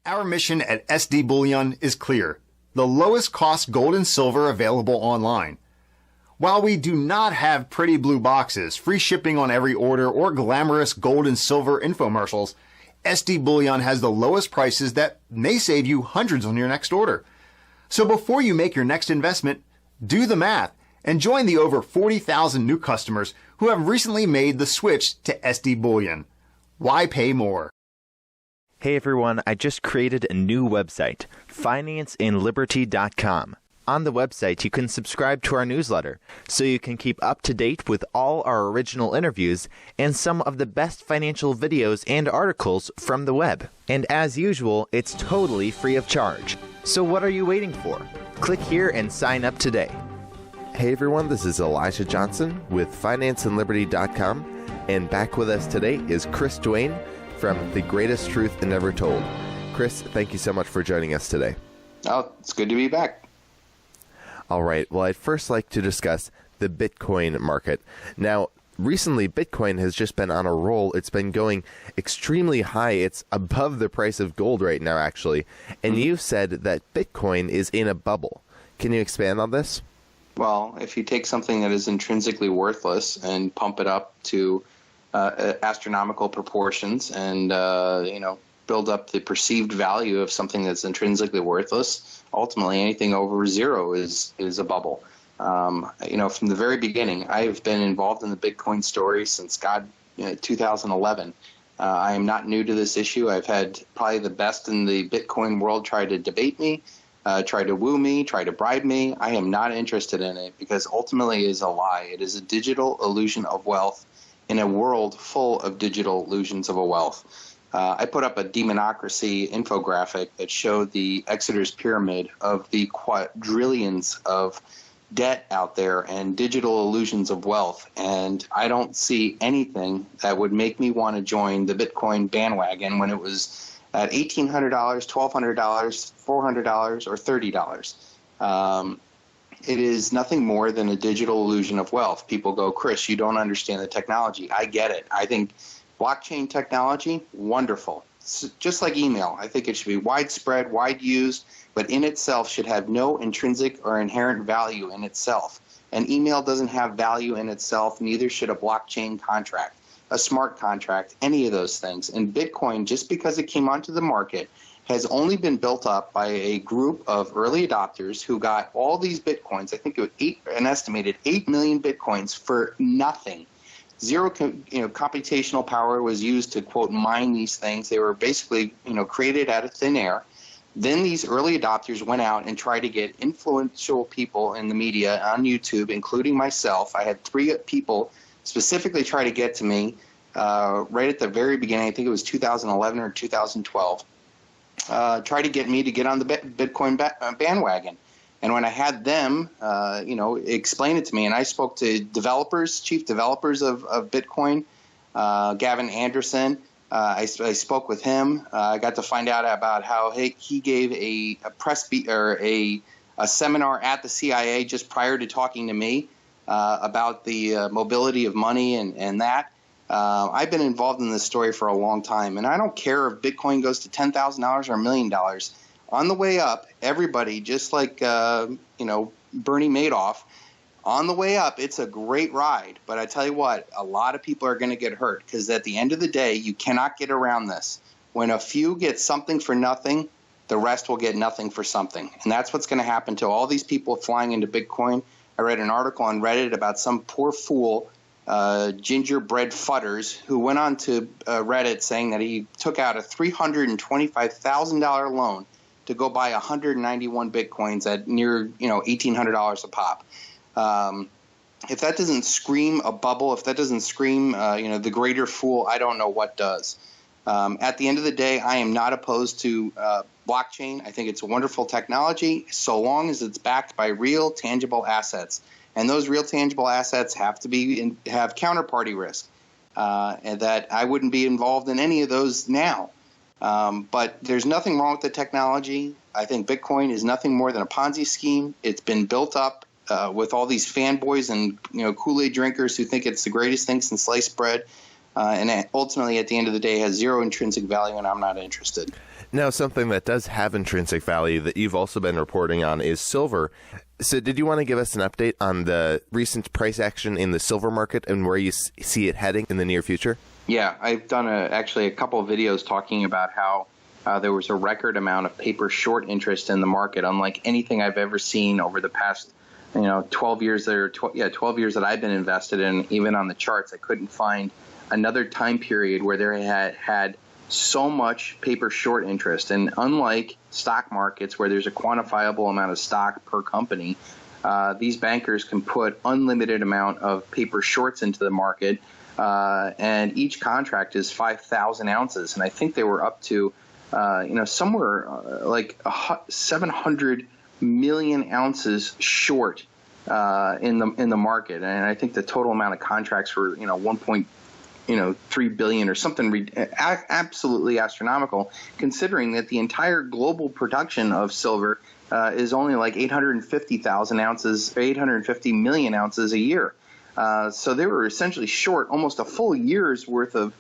Our mission at SD Bullion is clear: the lowest cost gold and silver available online. While we do not have pretty blue boxes, free shipping on every order, or glamorous gold and silver infomercials, SD Bullion has the lowest prices that may save you hundreds on your next order. So before you make your next investment, do the math and join the over 40,000 new customers who have recently made the switch to SD Bullion. Why pay more? Hey everyone, I just created a new website, financeinliberty.com. On the website, you can subscribe to our newsletter, so you can keep up to date with all our original interviews and some of the best financial videos and articles from the web. And as usual, it's totally free of charge. So what are you waiting for? Click here and sign up today. Hey everyone, this is Elijah Johnson with financeinliberty.com, and back with us today is Chris DUANE from The Greatest Truth Never Told. Chris, thank you so much for joining us today. Oh, it's good to be back. All right. Well, I'd first like to discuss the Bitcoin market. Now, recently, Bitcoin has just been on a roll. It's been going extremely high. It's above the price of gold right now, actually. And you've said that Bitcoin is in a bubble. Can you expand on this? Well, if you take something that is intrinsically worthless and pump it up to astronomical proportions and, build up the perceived value of something that's intrinsically worthless, ultimately anything over zero is a bubble. From the very beginning, I've been involved in the Bitcoin story since 2011. I am not new to this issue. I've had probably the best in the Bitcoin world try to debate me, try to woo me, try to bribe me. I am not interested in it because ultimately it is a lie. It is a digital illusion of wealth in a world full of digital illusions of a wealth. I put up a demonocracy infographic that showed the Exeter's pyramid of the quadrillions of debt out there and digital illusions of wealth. And I don't see anything that would make me want to join the Bitcoin bandwagon when it was at $1,800, $1,200, $400, or $30. It is nothing more than a digital illusion of wealth. People go, Chris, you don't understand the technology. I get it. I think blockchain technology, wonderful. It's just like email. I think it should be widespread, wide used, but in itself should have no intrinsic or inherent value in itself. An email doesn't have value in itself, neither should a blockchain contract, a smart contract, any of those things. And Bitcoin, just because it came onto the market, has only been built up by a group of early adopters who got all these Bitcoins. I think it was an estimated 8 million Bitcoins for nothing. Zero, computational power was used to, quote, mine these things. They were basically, created out of thin air. Then these early adopters went out and tried to get influential people in the media on YouTube, including myself. I had 3 people specifically try to get to me right at the very beginning. I think it was 2011 or 2012. Try to get me to get on the Bitcoin bandwagon. And when I had them, explain it to me, and I spoke to chief developers of Bitcoin, Gavin Anderson. I spoke with him. I got to find out about how he gave a seminar at the CIA just prior to talking to me about the mobility of money and that. I've been involved in this story for a long time, and I don't care if Bitcoin goes to $10,000 or $1 million. On the way up, everybody, just like Bernie Madoff, on the way up, it's a great ride. But I tell you what, a lot of people are going to get hurt because at the end of the day, you cannot get around this. When a few get something for nothing, the rest will get nothing for something. And that's what's going to happen to all these people flying into Bitcoin. I read an article on Reddit about some poor fool, gingerbread fudders, who went on to Reddit saying that he took out a $325,000 loan to go buy 191 Bitcoins at near, $1,800 a pop. If that doesn't scream a bubble, if that doesn't scream, the greater fool, I don't know what does. At the end of the day, I am not opposed to blockchain. I think it's a wonderful technology so long as it's backed by real tangible assets. And those real tangible assets have to have counterparty risk. And that I wouldn't be involved in any of those now. But there's nothing wrong with the technology. I think Bitcoin is nothing more than a Ponzi scheme. It's been built up with all these fanboys and Kool-Aid drinkers who think it's the greatest thing since sliced bread. And ultimately, at the end of the day, has zero intrinsic value, and I'm not interested. Now, something that does have intrinsic value that you've also been reporting on is silver. So did you want to give us an update on the recent price action in the silver market and where you see it heading in the near future? Yeah, I've done actually a couple of videos talking about how there was a record amount of paper short interest in the market, unlike anything I've ever seen over the past 12 years 12 years that I've been invested in. Even on the charts, I couldn't find another time period where there had so much paper short interest. And unlike stock markets where there's a quantifiable amount of stock per company, these bankers can put unlimited amount of paper shorts into the market, and each contract is 5,000 ounces. And I think they were up to somewhere like 700 million ounces short in the market. And I think the total amount of contracts were 1.3 billion or something absolutely astronomical, considering that the entire global production of silver is only like 850,000 ounces, 850 million ounces a year. So they were essentially short almost a full year's worth of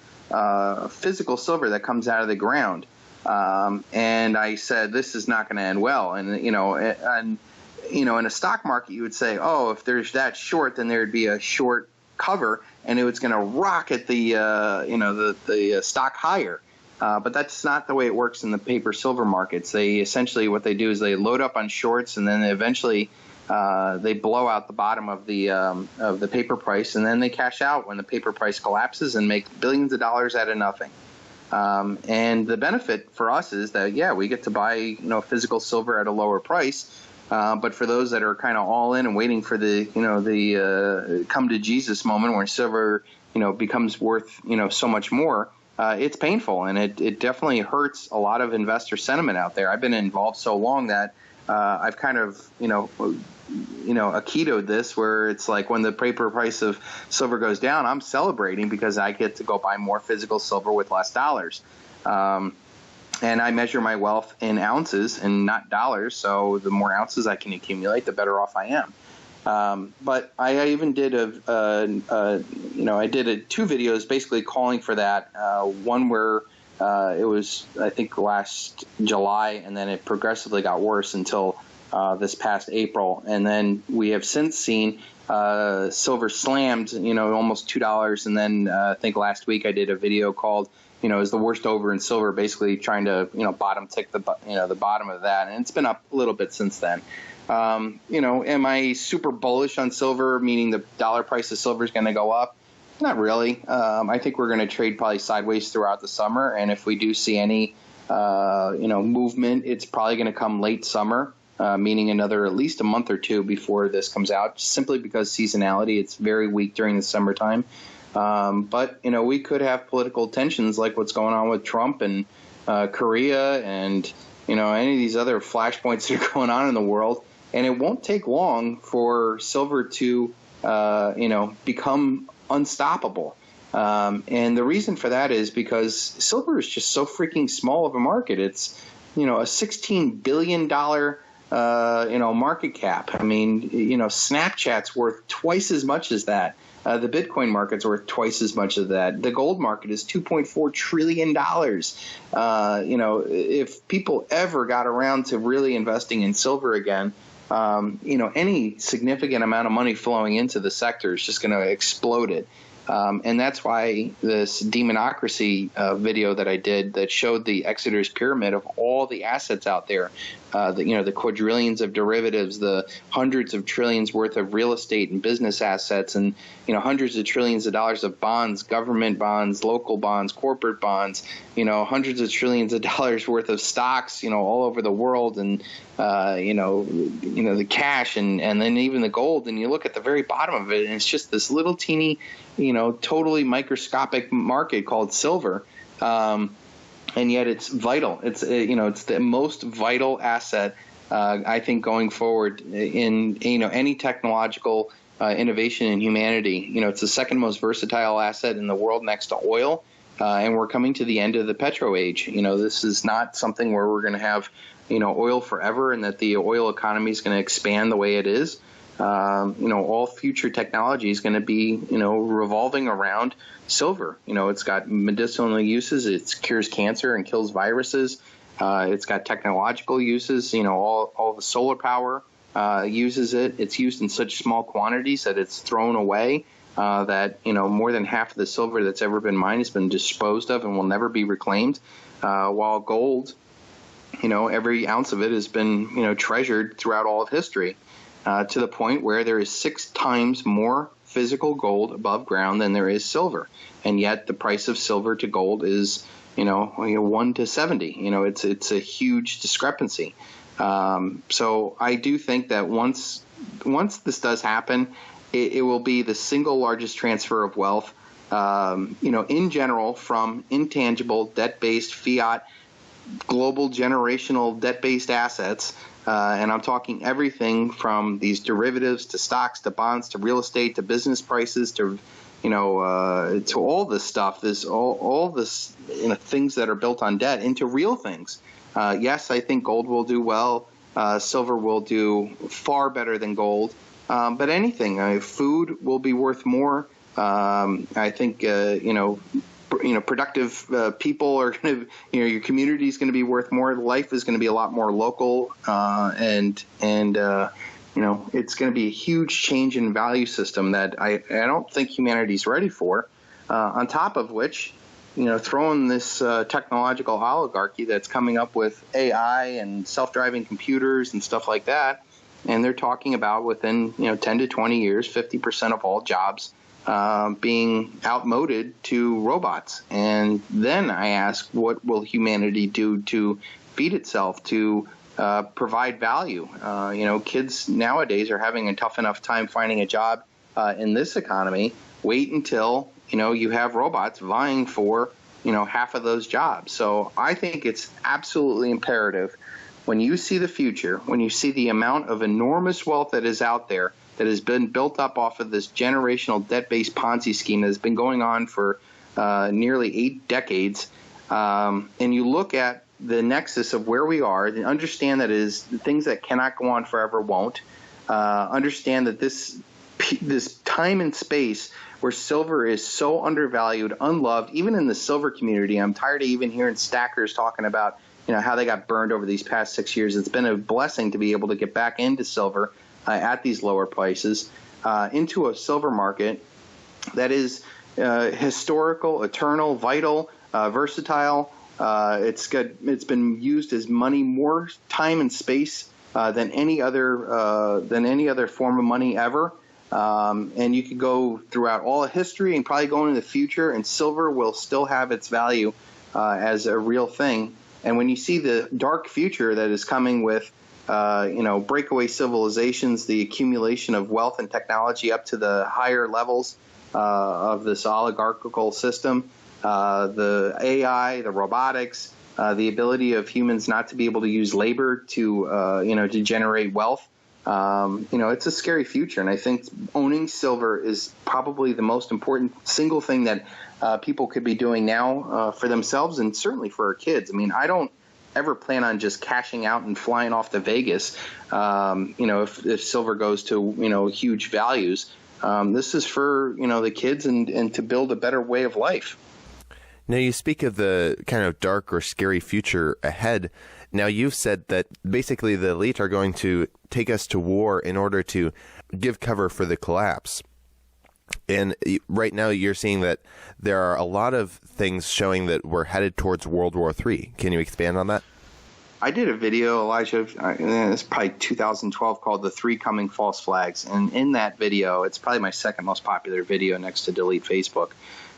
physical silver that comes out of the ground. And I said, this is not going to end well. And, in a stock market, you would say, oh, if there's that short, then there'd be a short cover and it was going to rocket the stock higher. But that's not the way it works in the paper silver markets. They essentially, what they do is they load up on shorts, and then eventually they blow out the bottom of the paper price, and then they cash out when the paper price collapses and make billions of dollars out of nothing. And the benefit for us is that, we get to buy, physical silver at a lower price. But for those that are kind of all in and waiting for the come to Jesus moment where silver, becomes worth, so much more, it's painful. And it definitely hurts a lot of investor sentiment out there. I've been involved so long that I've kind of, akitoed this, where it's like when the paper price of silver goes down, I'm celebrating because I get to go buy more physical silver with less dollars. And I measure my wealth in ounces and not dollars. So the more ounces I can accumulate, the better off I am. But I even did two videos basically calling for that. One where it was, I think, last July, and then it progressively got worse until this past April. And then we have since seen silver slammed, almost $2. And then I think last week I did a video called, is the worst over in silver, basically trying to, bottom tick the bottom of that. And it's been up a little bit since then. Am I super bullish on silver, meaning the dollar price of silver is going to go up? Not really. I think we're going to trade probably sideways throughout the summer. And if we do see any, movement, it's probably going to come late summer, meaning at least a month or two before this comes out, simply because seasonality, it's very weak during the summertime. But we could have political tensions like what's going on with Trump and Korea and, any of these other flashpoints that are going on in the world. And it won't take long for silver to, become unstoppable. And the reason for that is because silver is just so freaking small of a market. It's, a $16 billion, market cap. I mean, Snapchat's worth twice as much as that. The Bitcoin market's worth twice as much as that. The gold market is $2.4 trillion. If people ever got around to really investing in silver again, any significant amount of money flowing into the sector is just going to explode it. And that's why this demonocracy video that I did that showed the Exeter's pyramid of all the assets out there, the quadrillions of derivatives, the hundreds of trillions worth of real estate and business assets, and hundreds of trillions of dollars of bonds, government bonds, local bonds, corporate bonds, hundreds of trillions of dollars worth of stocks, all over the world, and the cash, and then even the gold. And you look at the very bottom of it, and it's just this little teeny, totally microscopic market called silver. And yet it's vital. It's it's the most vital asset, I think, going forward in any technological innovation in humanity. It's the second most versatile asset in the world next to oil, and we're coming to the end of the petro age. This is not something where we're going to have oil forever, and that the oil economy is going to expand the way it is. All future technology is going to be, revolving around silver. It's got medicinal uses. It cures cancer and kills viruses. It's got technological uses. All the solar power uses it. It's used in such small quantities that it's thrown away. That more than half of the silver that's ever been mined has been disposed of and will never be reclaimed. While gold, every ounce of it has been treasured throughout all of history, to the point where there is 6 times more physical gold above ground than there is silver, and yet the price of silver to gold is 1 to 70. It's a huge discrepancy. So I do think that once this does happen, it will be the single largest transfer of wealth, in general, from intangible debt-based fiat global generational debt-based assets. And I'm talking everything from these derivatives to stocks to bonds to real estate to business prices to to all this stuff, all this things that are built on debt into real things. Yes, I think gold will do well. Silver will do far better than gold. But anything, food will be worth more. I think productive people are going to, your community is going to be worth more. Life is going to be a lot more local, and it's going to be a huge change in value system that I don't think humanity's ready for. On top of which, throwing this technological oligarchy that's coming up with AI and self-driving computers and stuff like that, and they're talking about within 10 to 20 years, 50% of all jobs being outmoded to robots. And then I ask, what will humanity do to feed itself, to provide value? Kids nowadays are having a tough enough time finding a job in this economy. Wait until you have robots vying for half of those jobs. So I think it's absolutely imperative, when you see the future, when you see the amount of enormous wealth that is out there that has been built up off of this generational debt-based Ponzi scheme that has been going on for nearly 8 decades, and you look at the nexus of where we are, and understand that is things that cannot go on forever won't. Understand that this time and space where silver is so undervalued, unloved, even in the silver community. I'm tired of even hearing stackers talking about how they got burned over these past 6 years. It's been a blessing to be able to get back into silver at these lower prices, into a silver market that is historical, eternal, vital, versatile. It's been used as money more time and space than any other form of money ever. And you could go throughout all of history and probably go into the future, and silver will still have its value as a real thing. And when you see the dark future that is coming with breakaway civilizations, the accumulation of wealth and technology up to the higher levels of this oligarchical system, the AI, the robotics, the ability of humans not to be able to use labor to generate wealth. It's a scary future, and I think owning silver is probably the most important single thing that people could be doing now for themselves, and certainly for our kids. I mean, I don't ever plan on just cashing out and flying off to Vegas, if silver goes to, huge values. This is for, the kids and to build a better way of life. Now, you speak of the kind of dark or scary future ahead. Now, you've said that basically the elite are going to take us to war in order to give cover for the collapse. And right now you're seeing that there are a lot of things showing that we're headed towards World War III. Can you expand on that? I did a video, Elijah, it's probably 2012, called The Three Coming False Flags. And in that video, it's probably my second most popular video next to Delete Facebook.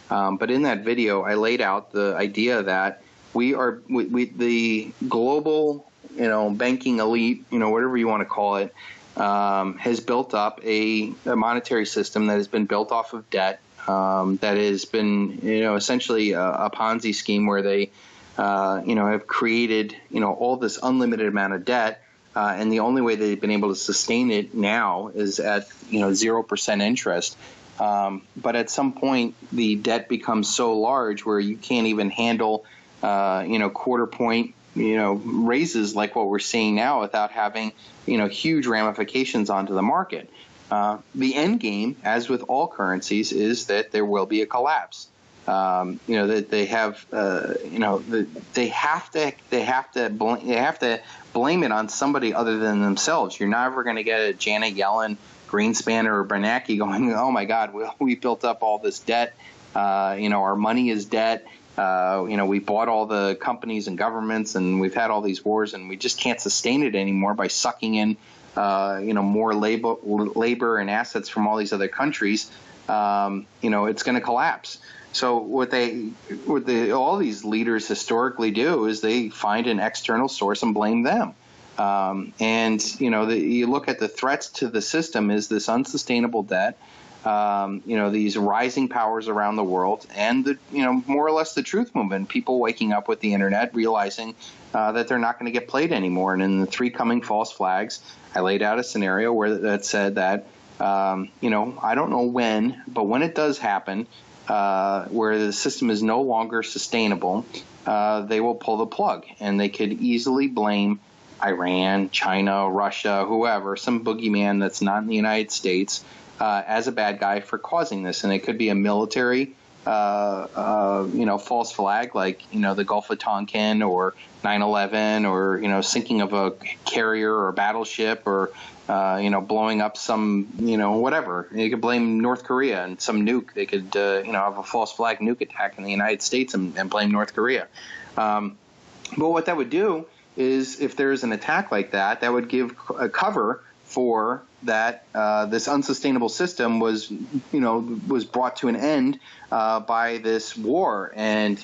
But in that video, I laid out the idea that we the global, banking elite, whatever you want to call it, has built up a monetary system that has been built off of debt, that has been, essentially a Ponzi scheme where they, have created, all this unlimited amount of debt. And the only way they've been able to sustain it now is at, 0% interest. But at some point, the debt becomes so large where you can't even handle, quarter point, raises like what we're seeing now without having, huge ramifications onto the market. The end game, as with all currencies, is that there will be a collapse. That they have, they have to blame it on somebody other than themselves. You're never going to get a Janet Yellen, Greenspan, or Bernanke going, oh my God, we built up all this debt. Our money is debt. We bought all the companies and governments, and we've had all these wars, and we just can't sustain it anymore by sucking in, more labor and assets from all these other countries. It's going to collapse. So what all these leaders historically do is they find an external source and blame them. You look at the threats to the system is this unsustainable debt. These rising powers around the world, and more or less the truth movement, people waking up with the internet, realizing that they're not going to get played anymore. And in the 3 coming false flags, I laid out a scenario that said that, I don't know when, but when it does happen, where the system is no longer sustainable, they will pull the plug, and they could easily blame Iran, China, Russia, whoever, some boogeyman that's not in the United States, as a bad guy for causing this. And it could be a military, false flag, like, the Gulf of Tonkin or 9/11, or, sinking of a carrier or a battleship, or, blowing up some, whatever. You could blame North Korea and some nuke. They could, have a false flag nuke attack in the United States and blame North Korea. But what that would do is, if there's an attack like that, that would give a cover for that this unsustainable system was brought to an end by this war. And,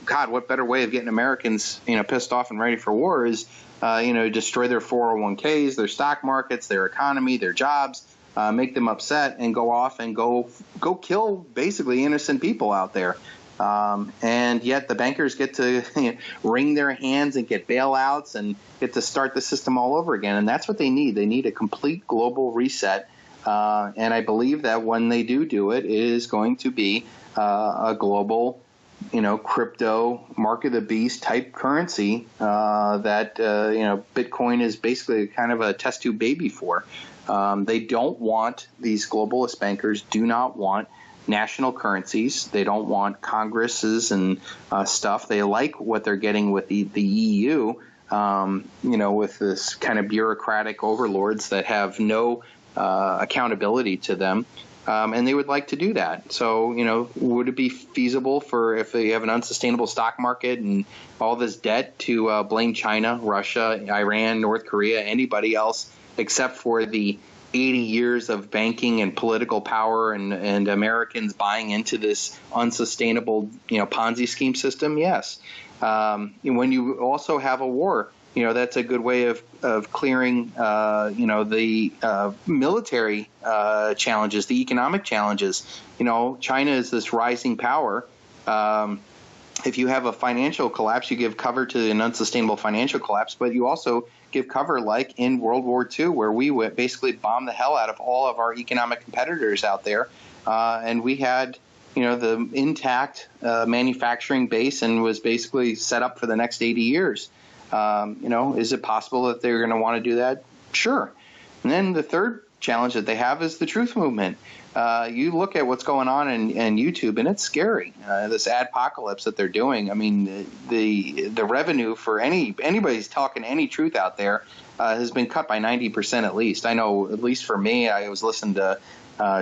God, what better way of getting Americans, pissed off and ready for war is, destroy their 401ks, their stock markets, their economy, their jobs, make them upset, and go off and go kill basically innocent people out there. And yet the bankers get to wring their hands and get bailouts and get to start the system all over again. And that's what they need. They need a complete global reset. And I believe that when they do it, it is going to be a global, crypto mark of the beast type currency that, Bitcoin is basically kind of a test tube baby for. They don't want, these globalist bankers do not want national currencies. They don't want Congresses and stuff. They like what they're getting with the EU, with this kind of bureaucratic overlords that have no accountability to them. And they would like to do that. So, would it be feasible for, if they have an unsustainable stock market and all this debt, to blame China, Russia, Iran, North Korea, anybody else except for the 80 years of banking and political power and Americans buying into this unsustainable, Ponzi scheme system? Yes. When you also have a war, that's a good way of clearing, the military challenges, the economic challenges. China is this rising power. If you have a financial collapse, you give cover to an unsustainable financial collapse, but you also give cover, like in World War II, where we basically bombed the hell out of all of our economic competitors out there. And we had, the intact manufacturing base, and was basically set up for the next 80 years. Is it possible that they're going to want to do that? Sure. And then the third challenge that they have is the truth movement. You look at what's going on in YouTube, and it's scary. This adpocalypse that they're doing. I mean, the revenue for anybody's talking any truth out there has been cut by 90% at least. I know, at least for me, I was listening to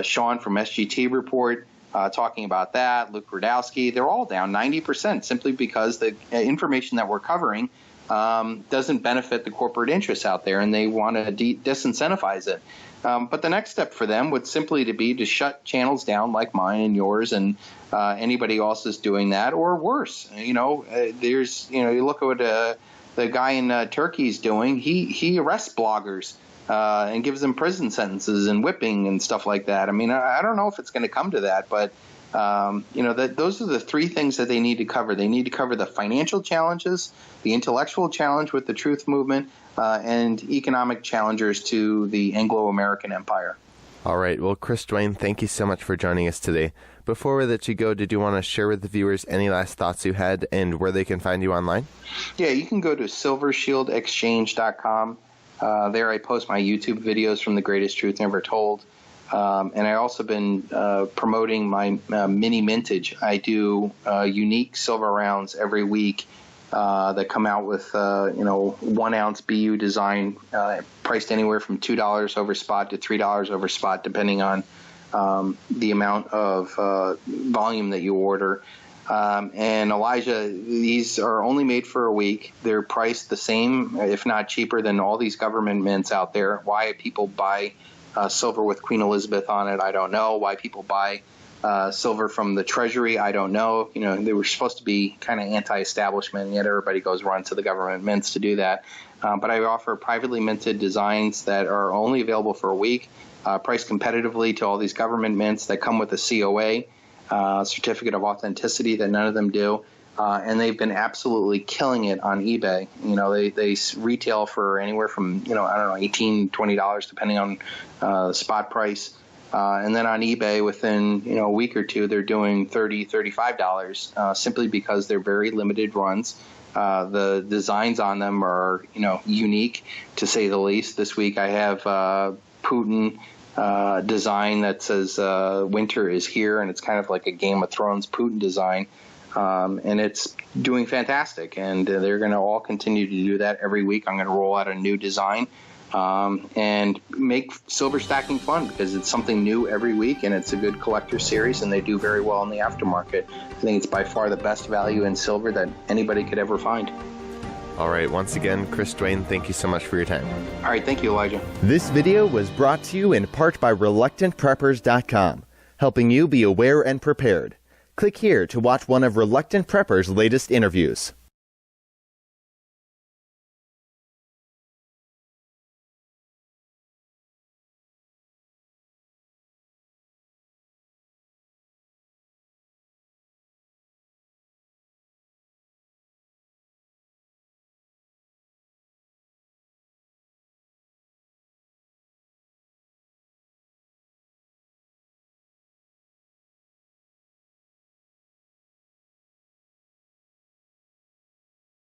Sean from SGT Report talking about that. Luke Rudowski, they're all down 90% simply because the information that we're covering doesn't benefit the corporate interests out there, and they want to disincentivize it. But the next step for them would simply be to shut channels down like mine and yours, and anybody else is doing that, or worse. There's, you look at what the guy in Turkey is doing. He arrests bloggers and gives them prison sentences and whipping and stuff like that. I mean, I don't know if it's going to come to that, but those are the three things that they need to cover. They need to cover the financial challenges, the intellectual challenge with the truth movement, and economic challengers to the Anglo-American empire. All right. Well, Chris Duane, thank you so much for joining us today. Before we let you go, did you want to share with the viewers any last thoughts you had and where they can find you online? Yeah, you can go to silvershieldexchange.com. There I post my YouTube videos from The Greatest Truth Never Told. And I also been promoting my mini mintage. I do unique silver rounds every week that come out with 1 ounce BU design, priced anywhere from $2 over spot to $3 over spot, depending on the amount of volume that you order. And Elijah, these are only made for a week. They're priced the same, if not cheaper, than all these government mints out there. Why people buy silver with Queen Elizabeth on it, I don't know. Why people buy silver from the Treasury, I don't know. They were supposed to be kind of anti-establishment, and yet everybody goes run to the government mints to do that. But I offer privately minted designs that are only available for a week, priced competitively to all these government mints that come with a COA. Certificate of authenticity that none of them do, and they've been absolutely killing it on eBay. They retail for anywhere from $18, $20 depending on the spot price, and then on eBay within a week or two they're doing $30, $35 simply because they're very limited runs. The designs on them are unique to say the least. This week I have Putin design that says winter is here, and it's kind of like a Game of Thrones Putin design, and it's doing fantastic, and they're going to all continue to do that every week. I'm going to roll out a new design and make silver stacking fun, because it's something new every week, and it's a good collector series, and they do very well in the aftermarket. I think it's by far the best value in silver that anybody could ever find. All right, once again, Chris Duane, thank you so much for your time. All right, thank you, Elijah. This video was brought to you in part by ReluctantPreppers.com, helping you be aware and prepared. Click here to watch one of Reluctant Prepper's latest interviews.